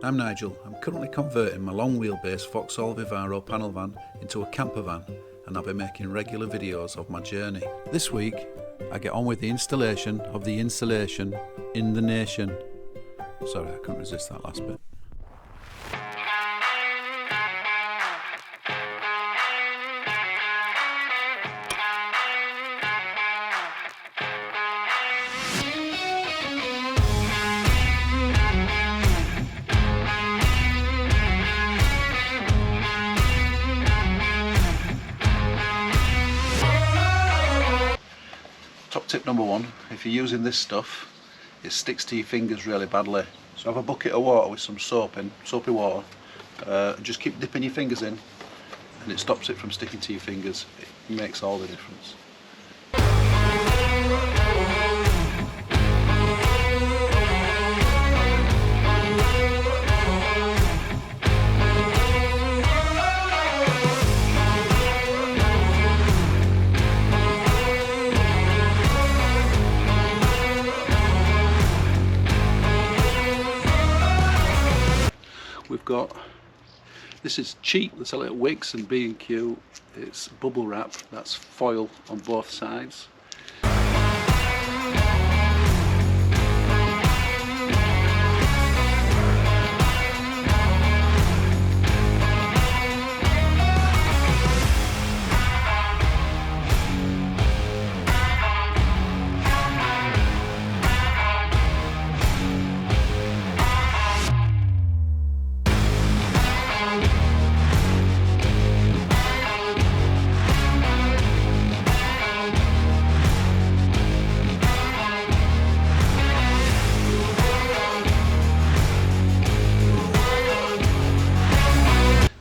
I'm Nigel. I'm currently converting my long wheelbase Vauxhall Vivaro panel van into a camper van, and I'll be making regular videos of my journey. This week I get on with the installation of the insulation in the nation. Sorry, I couldn't resist that last bit. Top tip number one, if you're using this stuff, it sticks to your fingers really badly. So have a bucket of water with some soapy water, just keep dipping your fingers in and it stops it from sticking to your fingers. It makes all the difference. We've got, this is cheap, they sell it at Wickes and B&Q. It's bubble wrap, that's foil on both sides.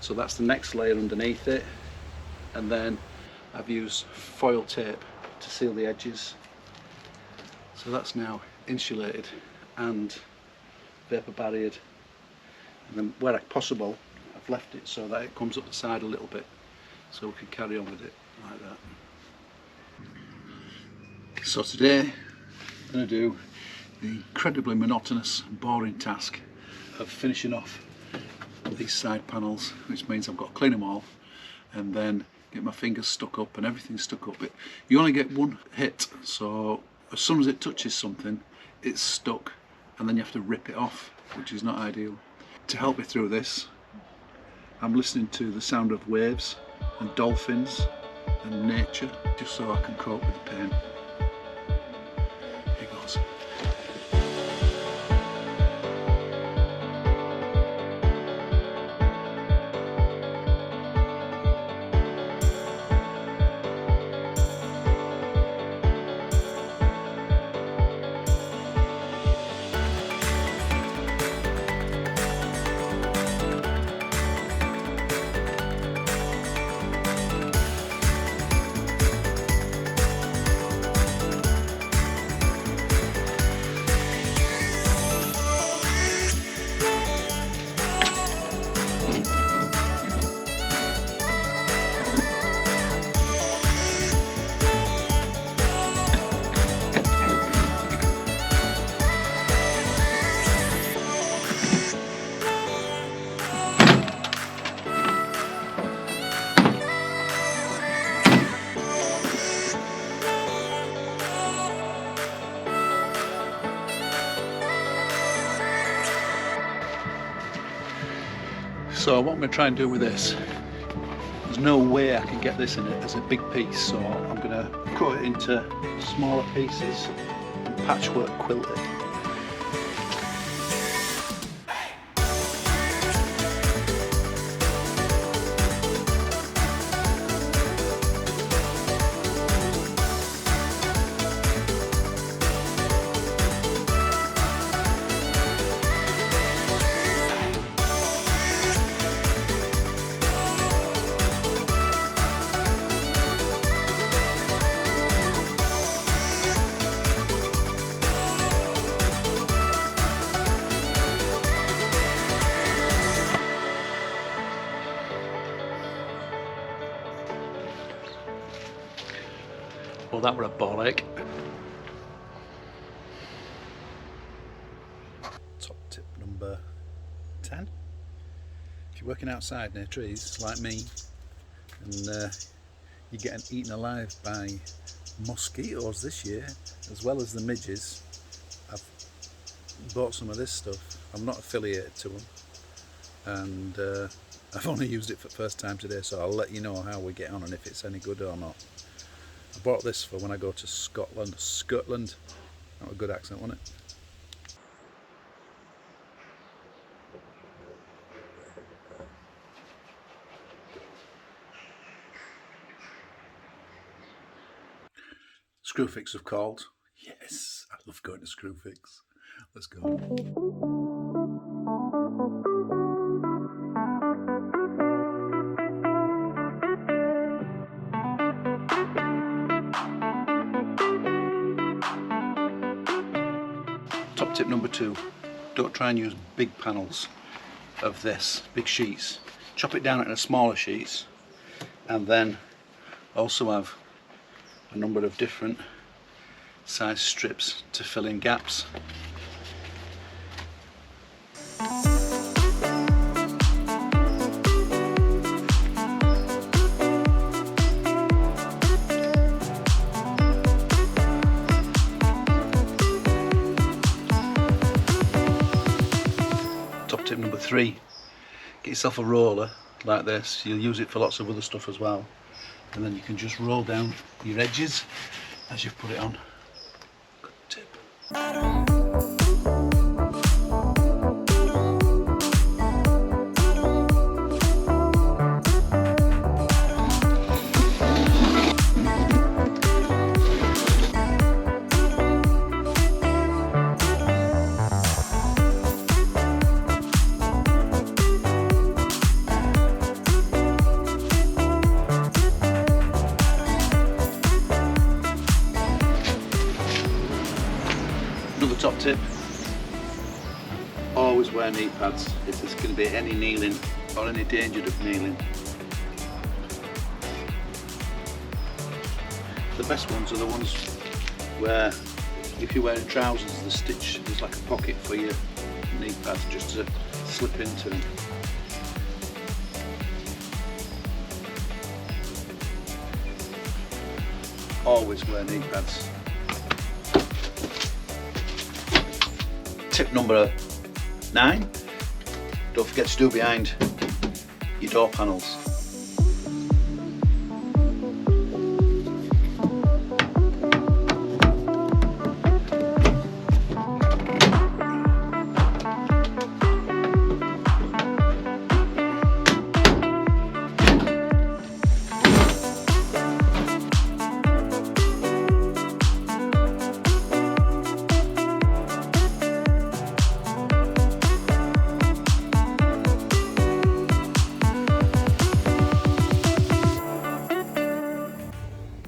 So that's the next layer underneath it, and then I've used foil tape to seal the edges. So that's now insulated and vapour barriered, and then where possible I've left it so that it comes up the side a little bit so we can carry on with it like that. So today I'm going to do the incredibly monotonous and boring task of finishing off these side panels, which means I've got to clean them all and then get my fingers stuck up and everything stuck up. You only get one hit, so as soon as it touches something it's stuck and then you have to rip it off, which is not ideal. To help me through this, I'm listening to the sound of waves and dolphins and nature, just so I can cope with the pain. Here goes. So what I'm going to try and do with this, there's no way I can get this in it as a big piece, so I'm going to cut it into smaller pieces and patchwork quilt it. Well, that were a bollock. Top tip number 10. If you're working outside near trees like me and you're getting eaten alive by mosquitoes this year as well as the midges, I've bought some of this stuff. I'm not affiliated to them, and I've only used it for the first time today, so I'll let you know how we get on and if it's any good or not. I bought this for when I go to Scotland. That was a good accent, wasn't it? Screwfix have called. Yes, I love going to Screwfix. Let's go. Top tip number 2, don't try and use big panels of this, big sheets. Chop it down into smaller sheets and then also have a number of different size strips to fill in gaps. Top tip number 3, get yourself a roller like this. You'll use it for lots of other stuff as well, and then you can just roll down your edges as you've put it on. Good tip. Another top tip, always wear knee pads if there's going to be any kneeling or any danger of kneeling. The best ones are the ones where if you're wearing trousers there's like a pocket for your knee pads just to slip into them. Always wear knee pads. Tip number 9, don't forget to do behind your door panels.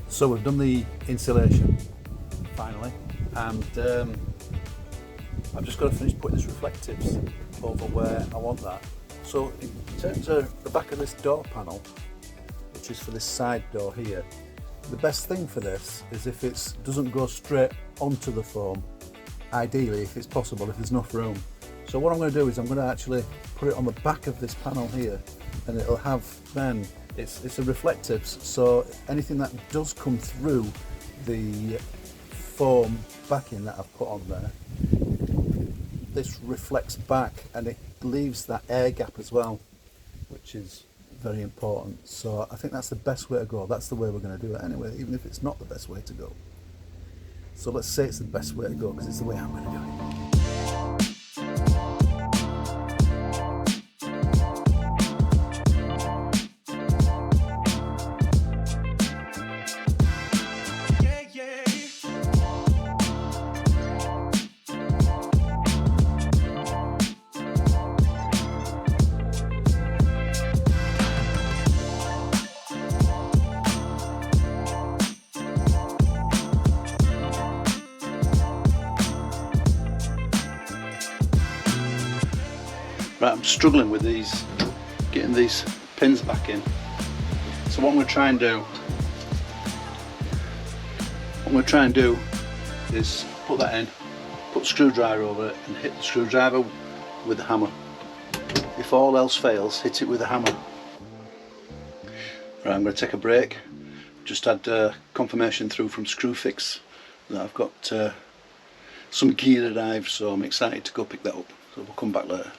So we've done the insulation finally, and I've just got to finish putting this reflectives over where I want that. So in terms of the back of this door panel, which is for this side door here, the best thing for this is if it doesn't go straight onto the foam, ideally if it's possible, if there's enough room. So what I'm going to do is I'm going to actually put it on the back of this panel here, and it'll have then it's a reflectives, so anything that does come through the foam backing that I've put on there, this reflects back and it leaves that air gap as well, which is very important. So I think that's the best way to go. That's the way we're going to do it anyway, even if it's not the best way to go. So let's say it's the best way to go because it's the way I'm going to do it. Right, I'm struggling with getting these pins back in. So what I'm going to try and do, is put that in, put the screwdriver over it and hit the screwdriver with the hammer. if all else fails, hit it with a hammer. Right, I'm going to take a break. Just had confirmation through from Screwfix that I've got some gear arrived, so I'm excited to go pick that up. So we'll come back later.